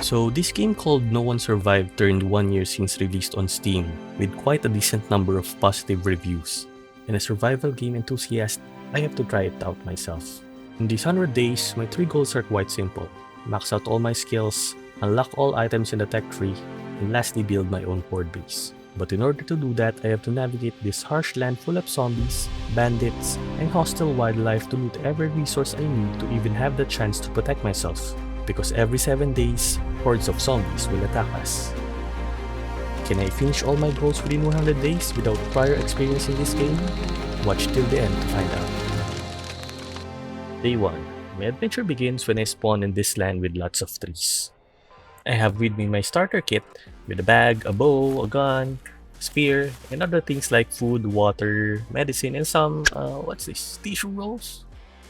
So this game called No One Survived turned 1 year since released on Steam, with quite a decent number of positive reviews. And as a survival game enthusiast, I have to try it out myself. In these 100 days, my 3 goals are quite simple. Max out all my skills, unlock all items in the tech tree, and lastly build my own horde base. But in order to do that, I have to navigate this harsh land full of zombies, bandits, and hostile wildlife to loot every resource I need to even have the chance to protect myself. Because every 7 days, hordes of zombies will attack us. Can I finish all my goals within 100 days without prior experience in this game? Watch till the end to find out. Day 1. My adventure begins when I spawn in this land with lots of trees. I have with me my starter kit with a bag, a bow, a gun, a spear, and other things like food, water, medicine, and some, tissue rolls?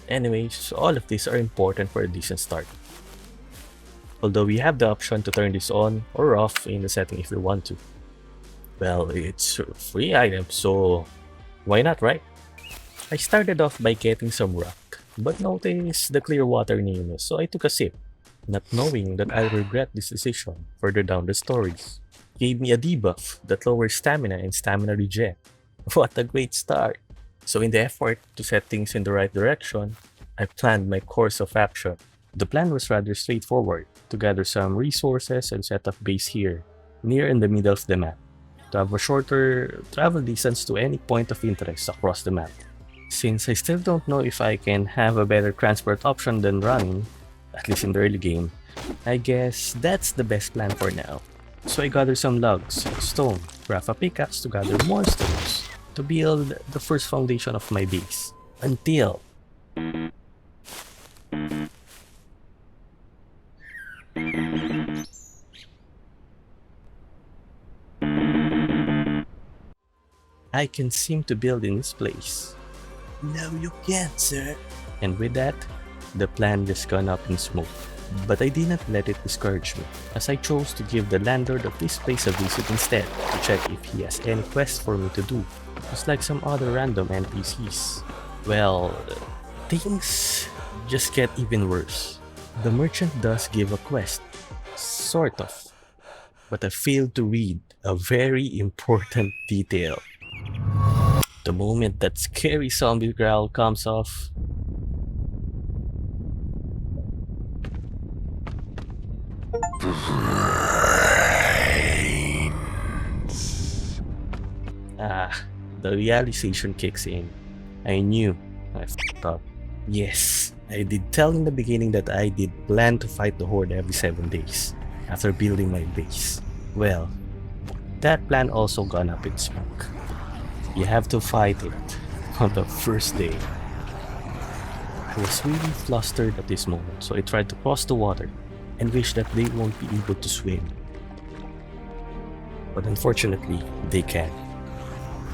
Anyways, all of these are important for a decent start. Although we have the option to turn this on or off in the setting if we want to. Well, it's a free item, so why not, right? I started off by getting some rock, but noticed the clear water nearness, so I took a sip, not knowing that I'll regret this decision further down the stories. Gave me a debuff that lowers stamina and stamina regen. What a great start! So in the effort to set things in the right direction, I planned my course of action. The plan was rather straightforward, to gather some resources and set up base here, near in the middle of the map, to have a shorter travel distance to any point of interest across the map. Since I still don't know if I can have a better transport option than running, at least in the early game, I guess that's the best plan for now. So I gather some logs, stone, craft a pickaxe to gather more stones, to build the first foundation of my base, until I can seem to build in this place. No, you can't, sir. And with that, the plan just gone up in smoke. But I did not let it discourage me, as I chose to give the landlord of this place a visit instead, to check if he has any quests for me to do, just like some other random NPCs. Well, things just get even worse. The merchant does give a quest, sort of, but I failed to read a very important detail. The moment that scary zombie growl comes off, the realization kicks in. I knew I f***ed up. Yes, I did tell in the beginning that I did plan to fight the Horde every 7 days, after building my base. Well, that plan also gone up in smoke. You have to fight it on the first day. I was really flustered at this moment, so I tried to cross the water and wish that they won't be able to swim. But unfortunately, they can.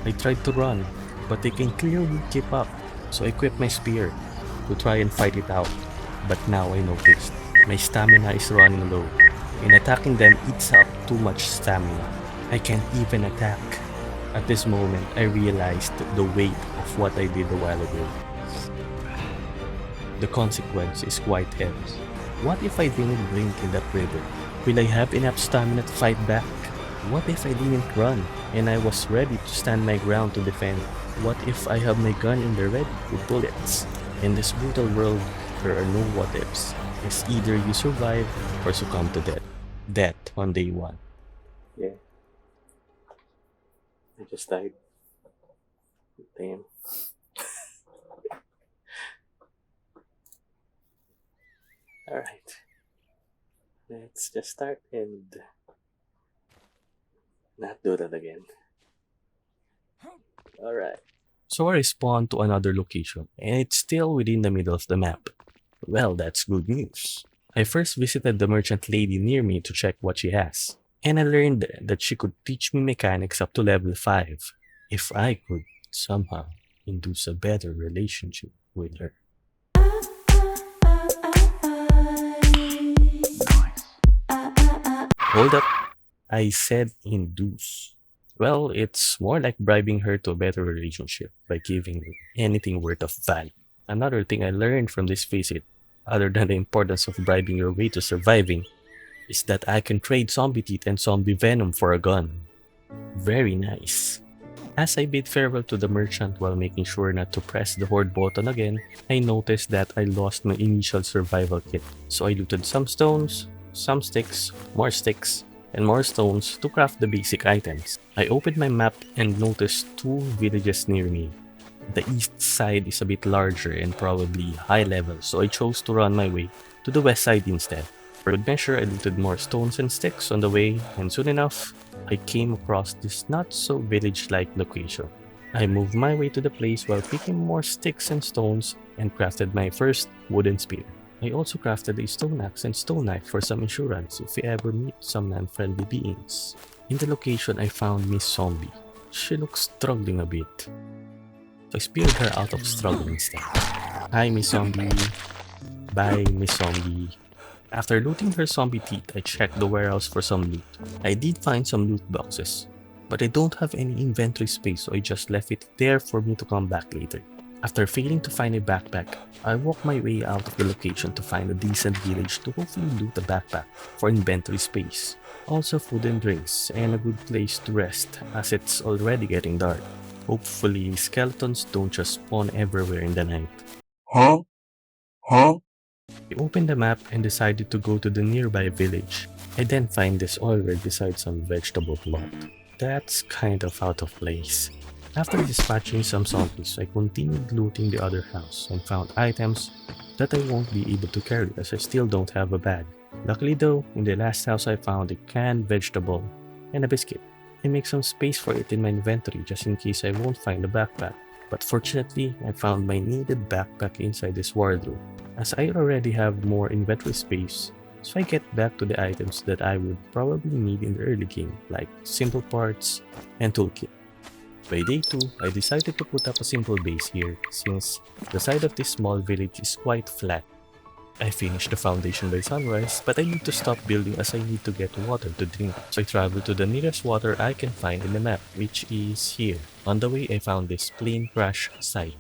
I tried to run, but they can clearly keep up, so I equipped my spear to try and fight it out. But now I noticed, my stamina is running low, and attacking them eats up too much stamina. I can't even attack. At this moment, I realized the weight of what I did a while ago. The consequence is quite heavy. What if I didn't drink in that river? Will I have enough stamina to fight back? What if I didn't run and I was ready to stand my ground to defend? What if I have my gun in the ready with bullets? In this brutal world, there are no what ifs. It's either you survive or succumb to death. Death on day 1. Yeah. I just died. Damn. Alright. Let's just start and not do that again. Alright. So I respawned to another location, and it's still within the middle of the map. Well, that's good news. I first visited the merchant lady near me to check what she has, and I learned that she could teach me mechanics up to level 5 if I could somehow induce a better relationship with her. Hold up, I said induce. Well, it's more like bribing her to a better relationship by giving her anything worth of value. Another thing I learned from this visit, other than the importance of bribing your way to surviving, is that I can trade zombie teeth and zombie venom for a gun. Very nice. As I bid farewell to the merchant while making sure not to press the Horde button again, I noticed that I lost my initial survival kit. So I looted some stones, some sticks, and more stones to craft the basic items. I opened my map and noticed two villages near me. The east side is a bit larger and probably high level, so I chose to run my way to the west side instead. For good measure, I looted more stones and sticks on the way, and soon enough, I came across this not-so village-like location. I moved my way to the place while picking more sticks and stones and crafted my first wooden spear. I also crafted a stone axe and stone knife for some insurance if we ever meet some non-friendly beings. In the location, I found Miss Zombie. She looks struggling a bit. So I speared her out of struggle instead. Hi, Miss Zombie. Bye, Miss Zombie. After looting her zombie teeth, I checked the warehouse for some loot. I did find some loot boxes, but I don't have any inventory space, so I just left it there for me to come back later. After failing to find a backpack, I walked my way out of the location to find a decent village to hopefully loot a backpack for inventory space. Also food and drinks, and a good place to rest as it's already getting dark. Hopefully skeletons don't just spawn everywhere in the night. Huh? I opened the map and decided to go to the nearby village. I then find this oil rig beside some vegetable plot. That's kind of out of place. After dispatching some zombies, I continued looting the other house and found items that I won't be able to carry as I still don't have a bag. Luckily though, in the last house I found a canned vegetable and a biscuit. I make some space for it in my inventory just in case I won't find a backpack. But fortunately, I found my needed backpack inside this wardrobe, as I already have more inventory space, so I get back to the items that I would probably need in the early game, like simple parts and toolkit. By day 2, I decided to put up a simple base here, since the side of this small village is quite flat. I finished the foundation by sunrise, but I need to stop building as I need to get water to drink. So I traveled to the nearest water I can find in the map, which is here. On the way, I found this plane crash site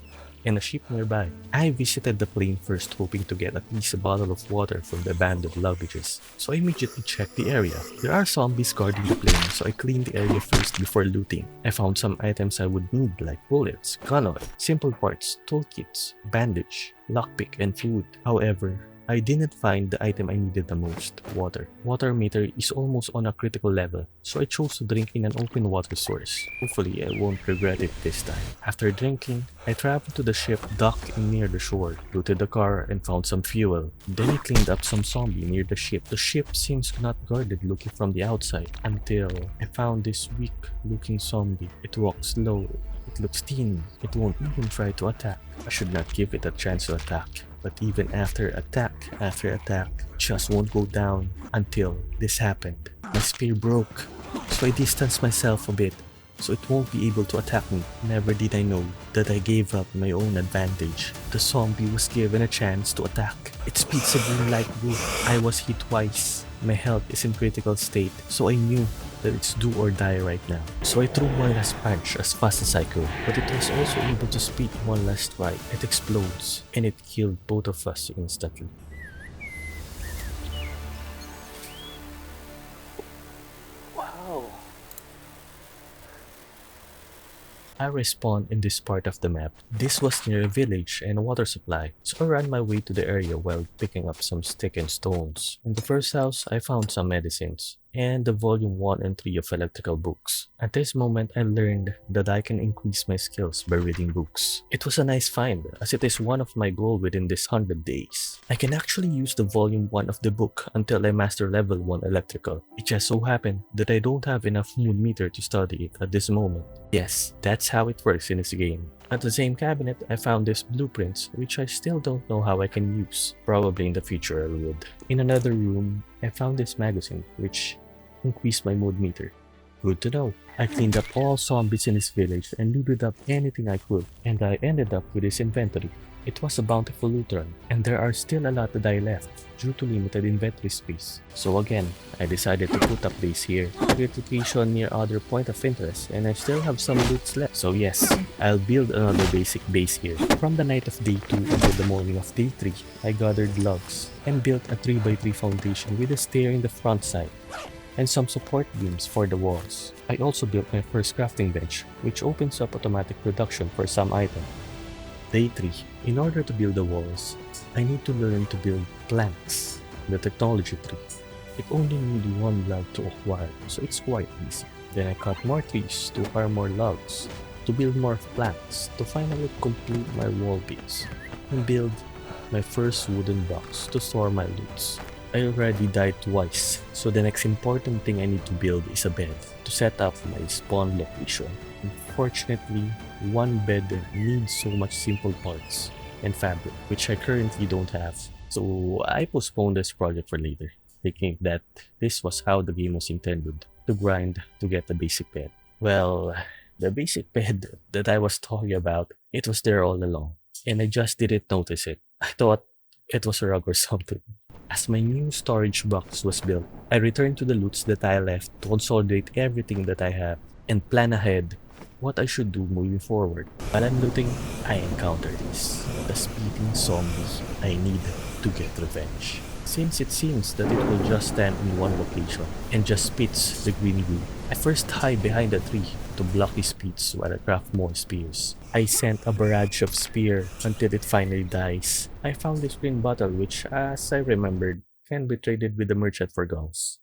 and a ship nearby. I visited the plane first, hoping to get at least a bottle of water from the abandoned luggages. So I immediately checked the area. There are zombies guarding the plane, so I cleaned the area first before looting. I found some items I would need like bullets, gun oil, simple parts, toolkits, bandage, lockpick, and food. However, I didn't find the item I needed the most, water. Water meter is almost on a critical level, so I chose to drink in an open water source. Hopefully, I won't regret it this time. After drinking, I traveled to the ship docked near the shore, looted the car, and found some fuel. Then I cleaned up some zombie near the ship. The ship seems not guarded looking from the outside, until I found this weak-looking zombie. It walks slow. It looks thin. It won't even try to attack. I should not give it a chance to attack. But even after attack, just won't go down until this happened. My spear broke, so I distanced myself a bit so it won't be able to attack me. Never did I know that I gave up my own advantage. The zombie was given a chance to attack. It spits a green light blue. I was hit twice. My health is in critical state, so I knew that it's do or die right now. So I threw one last punch as fast as I could, but it was also able to spit one last strike. It explodes, and it killed both of us instantly. Wow. I respawned in this part of the map. This was near a village and a water supply, so I ran my way to the area while picking up some stick and stones. In the first house, I found some medicines and the volume 1 and 3 of electrical books. At this moment, I learned that I can increase my skills by reading books. It was a nice find, as it is one of my goals within this 100 days. I can actually use the volume 1 of the book until I master level 1 electrical. It just so happened that I don't have enough moon meter to study it at this moment. Yes, that's how it works in this game. At the same cabinet, I found these blueprints, which I still don't know how I can use. Probably in the future I would. In another room, I found this magazine, which increased my mood meter. Good to know. I cleaned up all zombies in this village and looted up anything I could, and I ended up with this inventory. It was a bountiful loot run, and there are still a lot that I left due to limited inventory space. So again, I decided to put up base here, create location near other point of interest, and I still have some loots left. So yes, I'll build another basic base here. From the night of day 2 until the morning of day 3, I gathered logs and built a 3x3 foundation with a stair in the front side and some support beams for the walls. I also built my first crafting bench, which opens up automatic production for some items. Day 3. In order to build the walls, I need to learn to build planks, the technology tree. It only needs one log to acquire, so it's quite easy. Then I cut more trees to acquire more logs, to build more planks, to finally complete my wall base, and build my first wooden box to store my loots. I already died twice, so the next important thing I need to build is a bed to set up my spawn location. Unfortunately, one bed needs so much simple parts and fabric, which I currently don't have. So I postponed this project for later, thinking that this was how the game was intended, to grind to get the basic bed. Well, the basic bed that I was talking about, it was there all along, and I just didn't notice it. I thought it was a rug or something. As my new storage box was built, I returned to the loots that I left to consolidate everything that I have and plan ahead what I should do moving forward. While I'm looting, I encounter this, the speeding zombie. I need to get revenge. Since it seems that it will just stand in one location and just spits the green goo, I first hide behind a tree to block his spits while I craft more spears. I sent a barrage of spear until it finally dies. I found this green bottle which, as I remembered, can be traded with the merchant for guns.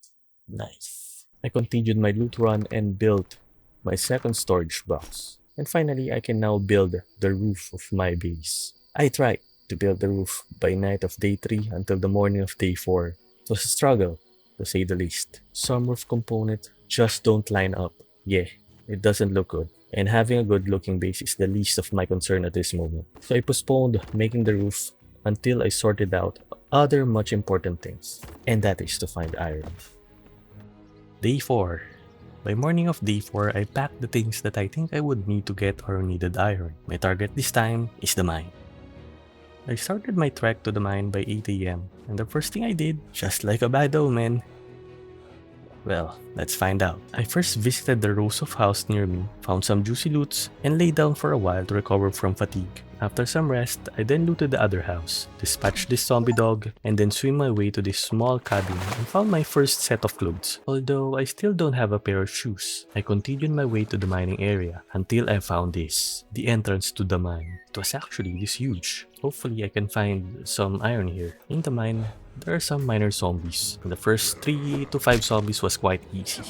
Nice. I continued my loot run and built my second storage box. And finally, I can now build the roof of my base. I tried to build the roof by night of day 3 until the morning of day 4. It was a struggle, to say the least. Some roof components just don't line up. Yeah, it doesn't look good. And having a good looking base is the least of my concern at this moment. So I postponed making the roof until I sorted out other much important things. And that is to find iron. Day 4. By morning of day 4, I packed the things that I think I would need to get our needed iron. My target this time is the mine. I started my trek to the mine by 8 AM, and the first thing I did, just like a bad omen, well, let's find out. I first visited the rows of house near me, found some juicy loots, and lay down for a while to recover from fatigue. After some rest, I then looted the other house, dispatched this zombie dog, and then swim my way to this small cabin and found my first set of clothes. Although I still don't have a pair of shoes, I continued my way to the mining area until I found this, the entrance to the mine. It was actually this huge. Hopefully I can find some iron here. In the mine, there are some minor zombies. The first 3 to 5 zombies was quite easy.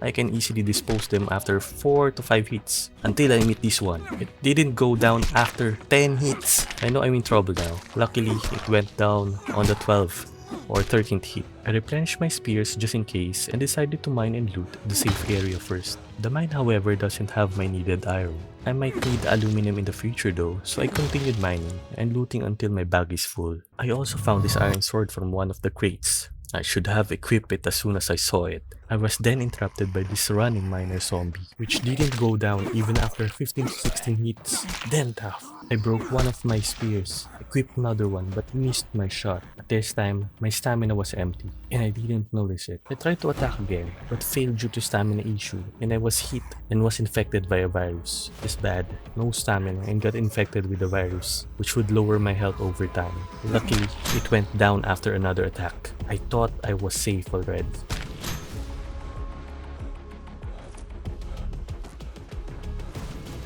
I can easily dispose them after 4 to 5 hits until I meet this one. It didn't go down after 10 hits. I know I'm in trouble now. Luckily, it went down on the 12th or 13th hit. I replenished my spears just in case and decided to mine and loot the safe area first. The mine, however, doesn't have my needed iron. I might need aluminum in the future though, so I continued mining and looting until my bag is full. I also found this iron sword from one of the crates. I should have equipped it as soon as I saw it. I was then interrupted by this running miner zombie, which didn't go down even after 15 to 16 hits. Then tough. I broke one of my spears, equipped another one but missed my shot. At this time, my stamina was empty and I didn't notice it. I tried to attack again but failed due to stamina issue and I was hit and was infected by a virus. It's bad, no stamina and got infected with the virus, which would lower my health over time. Luckily, it went down after another attack. I thought I was safe already.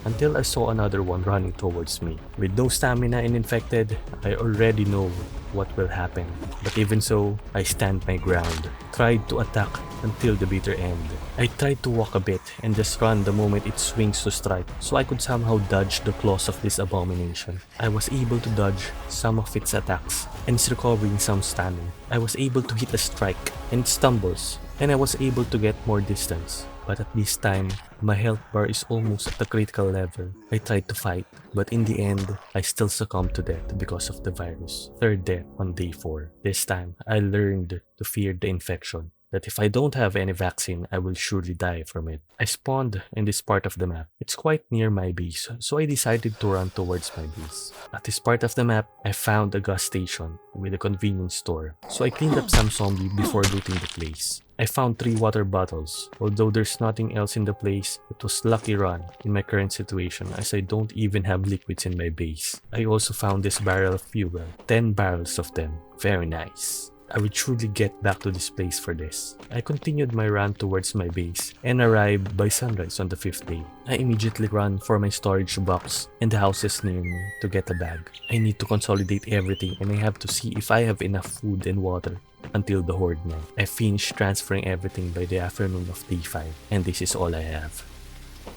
Until I saw another one running towards me. With no stamina and infected, I already know what will happen. But even so, I stand my ground. Tried to attack until the bitter end. I tried to walk a bit and just run the moment it swings to strike so I could somehow dodge the claws of this abomination. I was able to dodge some of its attacks and it's recovering some stamina. I was able to hit a strike and it stumbles and I was able to get more distance. But at this time, my health bar is almost at the critical level. I tried to fight, but in the end, I still succumbed to death because of the virus. Third death on day 4. This time, I learned to fear the infection. that if I don't have any vaccine, I will surely die from it. I spawned in this part of the map. It's quite near my base, so I decided to run towards my base. At this part of the map, I found a gas station with a convenience store, so I cleaned up some zombie before looting the place. I found 3 water bottles. Although there's nothing else in the place, it was lucky run in my current situation as I don't even have liquids in my base. I also found this barrel of fuel, 10 barrels of them. Very nice. I will truly get back to this place for this. I continued my run towards my base and arrived by sunrise on the 5th day. I immediately ran for my storage box and the houses near me to get a bag. I need to consolidate everything and I have to see if I have enough food and water until the Horde night. I finished transferring everything by the afternoon of day 5 and this is all I have.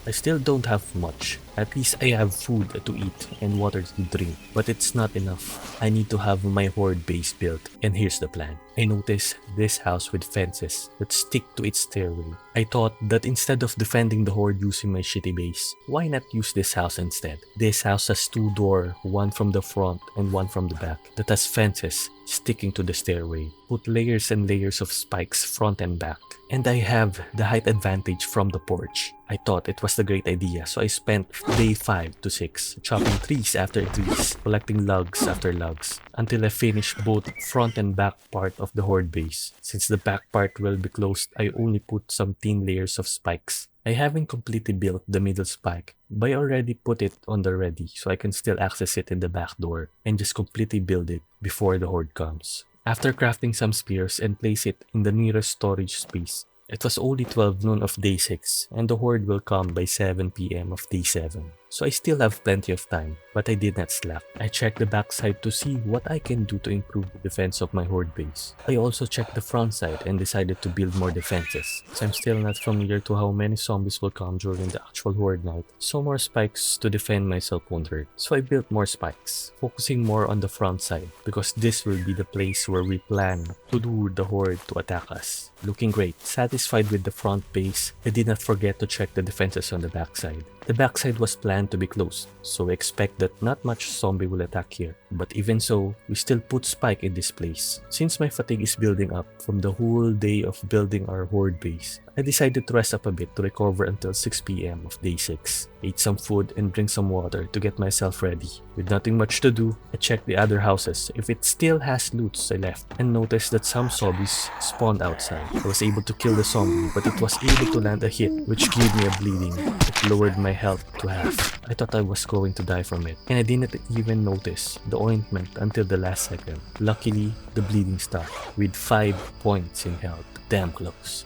I still don't have much. At least I have food to eat and water to drink, but it's not enough. I need to have my Horde base built, and here's the plan. I noticed this house with fences that stick to its stairway. I thought that instead of defending the Horde using my shitty base, why not use this house instead? This house has 2 doors, one from the front and one from the back, that has fences sticking to the stairway. Put layers and layers of spikes front and back. And I have the height advantage from the porch. I thought it was a great idea, so I spent day 5 to 6 chopping trees after trees, collecting logs after logs, until I finished both front and back part of the Horde base. Since the back part will be closed, I only put some thin layers of spikes. I haven't completely built the middle spike, but I already put it on the ready so I can still access it in the back door and just completely build it before the Horde comes. After crafting some spears and place it in the nearest storage space, it was only 12 noon of day 6 and the Horde will come by 7 PM of day 7. So I still have plenty of time, but I did not slack. I checked the backside to see what I can do to improve the defense of my Horde base. I also checked the front side and decided to build more defenses. As I'm still not familiar to how many zombies will come during the actual Horde night, so more spikes to defend myself won't hurt. So I built more spikes, focusing more on the front side because this will be the place where we plan to lure the Horde to attack us. Looking great. Satisfied with the front base, I did not forget to check the defenses on the backside. The backside was planned to be closed, so we expect that not much zombie will attack here. But even so, we still put spike in this place. Since my fatigue is building up from the whole day of building our Horde base, I decided to rest up a bit to recover until 6 PM of day 6. Ate some food and drink some water to get myself ready. With nothing much to do, I checked the other houses if it still has loots I left and noticed that some zombies spawned outside. I was able to kill the zombie, but it was able to land a hit which gave me a bleeding. It lowered my health to half. I thought I was going to die from it, and I didn't even notice the ointment until the last second. Luckily, the bleeding stopped with 5 points in health. Damn close.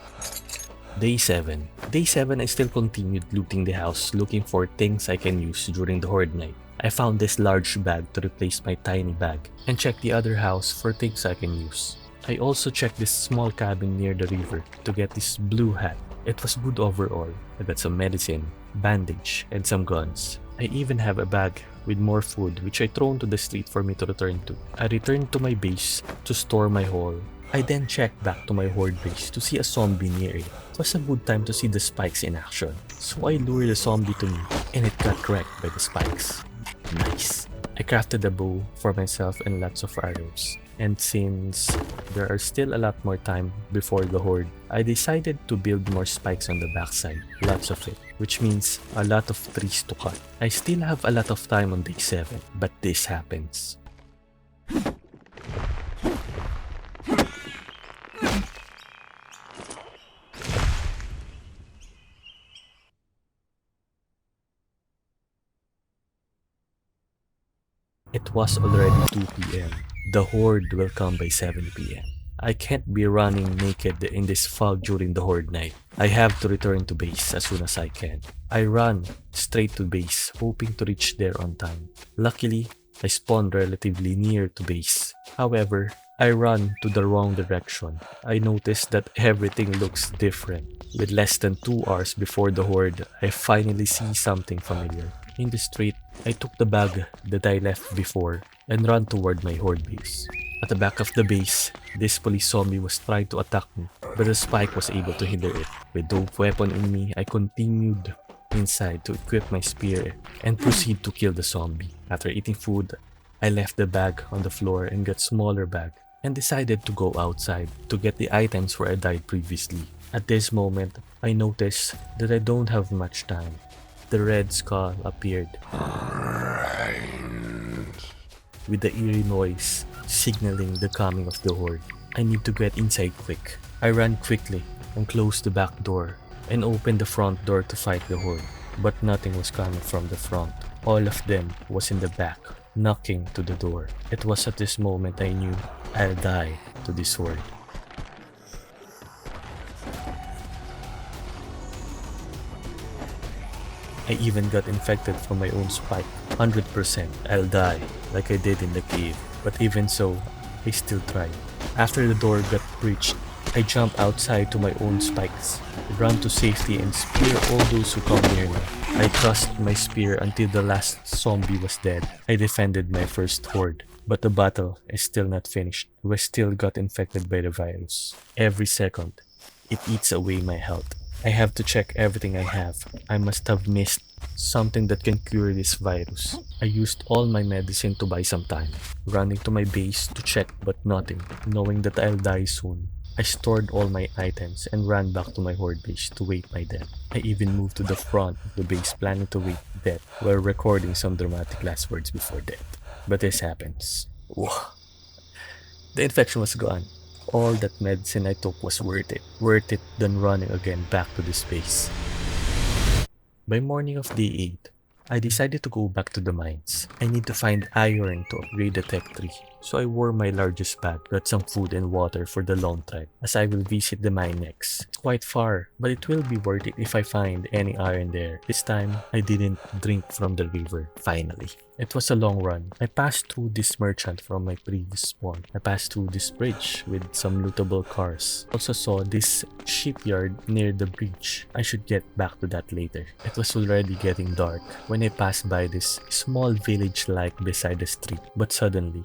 Day 7. Day 7 I still continued looting the house looking for things I can use during the Horde night. I found this large bag to replace my tiny bag and checked the other house for things I can use. I also checked this small cabin near the river to get this blue hat. It was good overall. I got some medicine, bandage, and some guns. I even have a bag with more food which I thrown to the street for me to return to. I returned to my base to store my haul. I then checked back to my Horde base to see a zombie near it. It was a good time to see the spikes in action. So I lured the zombie to me and it got wrecked by the spikes. Nice. I crafted a bow for myself and lots of arrows. And since there are still a lot more time before the Horde, I decided to build more spikes on the backside, lots of it, which means a lot of trees to cut. I still have a lot of time on day 7, but this happens. It was already 2 PM. The Horde will come by 7 PM. I can't be running naked in this fog during the Horde night. I have to return to base as soon as I can. I run straight to base, hoping to reach there on time. Luckily, I spawned relatively near to base. However, I run to the wrong direction. I noticed that everything looks different. With less than 2 hours before the Horde, I finally see something familiar. In the street, I took the bag that I left before and ran toward my Horde base. At the back of the base, this police zombie was trying to attack me, but the spike was able to hinder it. With no weapon in me, I continued inside to equip my spear and proceed to kill the zombie. After eating food, I left the bag on the floor and got smaller bag and decided to go outside to get the items where I died previously. At this moment, I noticed that I don't have much time. The red skull appeared with the eerie noise signaling the coming of the horde. I need to get inside quick. I ran quickly and closed the back door and opened the front door to fight the horde, but nothing was coming from the front. All of them was in the back, knocking to the door. It was at this moment I knew I'll die to this horde. I even got infected from my own spike. 100% I'll die like I did in the cave, but even so, I still tried. After the door got breached, I jumped outside to my own spikes, run to safety and spear all those who come near me. I tossed my spear until the last zombie was dead. I defended my first horde, but the battle is still not finished. We still got infected by the virus. Every second, it eats away my health. I have to check everything I have. I must have missed something that can cure this virus. I used all my medicine to buy some time, running to my base to check but nothing, knowing that I'll die soon. I stored all my items and ran back to my horde base to wait my death. I even moved to the front of the base planning to wait death while recording some dramatic last words before death. But this happens. Whoa. The infection was gone. All that medicine I took was worth it. Worth it than running again back to this base. By morning of day 8, I decided to go back to the mines. I need to find iron to upgrade the tech tree. So I wore my largest bag, got some food and water for the long trek, as I will visit the mine next. It's quite far, but it will be worth it if I find any iron there. This time, I didn't drink from the river, finally. It was a long run. I passed through this merchant from my previous spawn. I passed through this bridge with some lootable cars. Also saw this shipyard near the bridge. I should get back to that later. It was already getting dark when I passed by this small village like beside the street. But suddenly,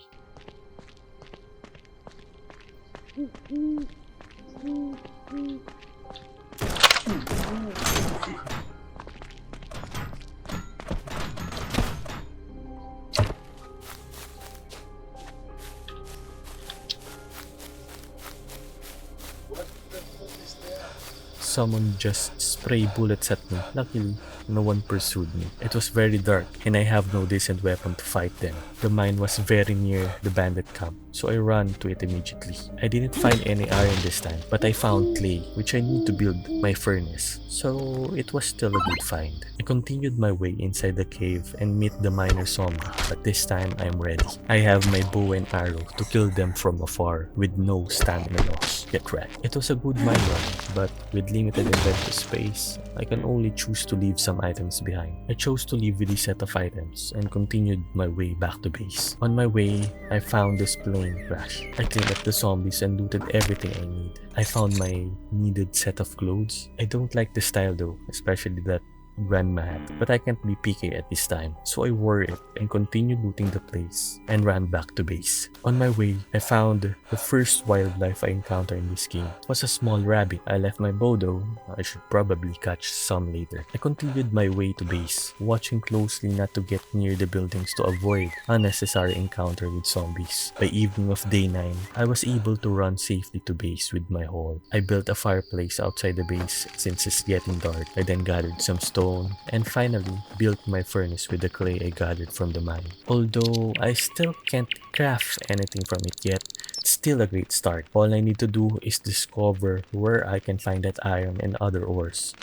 someone just sprayed bullets at me. Luckily, no one pursued me. It was very dark and I have no decent weapon to fight them. The mine was very near the bandit camp, so I ran to it immediately. I didn't find any iron this time, but I found clay, which I need to build my furnace, so it was still a good find. I continued my way inside the cave and meet the miner zombie, but this time I am ready. I have my bow and arrow to kill them from afar with no stamina loss. Get wrecked. It was a good mine run, but with limited inventory space, I can only choose to leave some items behind. I chose to leave with this set of items and continued my way back to base. On my way, I found this plane crash. I cleaned up the zombies and looted everything I need. I found my needed set of clothes. I don't like the style though, especially that grandma hat, but I can't be picky at this time, so I wore it and continued looting the place and ran back to base. On my way, I found the first wildlife I encountered in this game. It was a small rabbit. I left my bow though. I should probably catch some later. I continued my way to base, watching closely not to get near the buildings to avoid unnecessary encounter with zombies. By evening of day 9, I was able to run safely to base with my haul. I built a fireplace outside the base since it's getting dark. I then gathered some stone and finally built my furnace with the clay I gathered from the mine. Although I still can't craft anything from it yet, it's still a great start. All I need to do is discover where I can find that iron and other ores.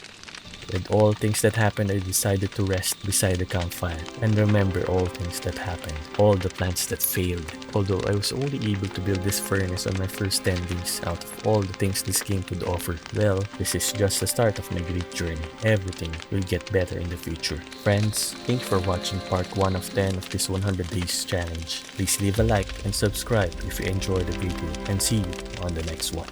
With all things that happened, I decided to rest beside the campfire and remember all things that happened, all the plans that failed. Although I was only able to build this furnace on my first 10 days out of all the things this game could offer. Well, this is just the start of my great journey. Everything will get better in the future. Friends, thanks for watching part 1 of 10 of this 100 days challenge. Please leave a like and subscribe if you enjoyed the video, and see you on the next one.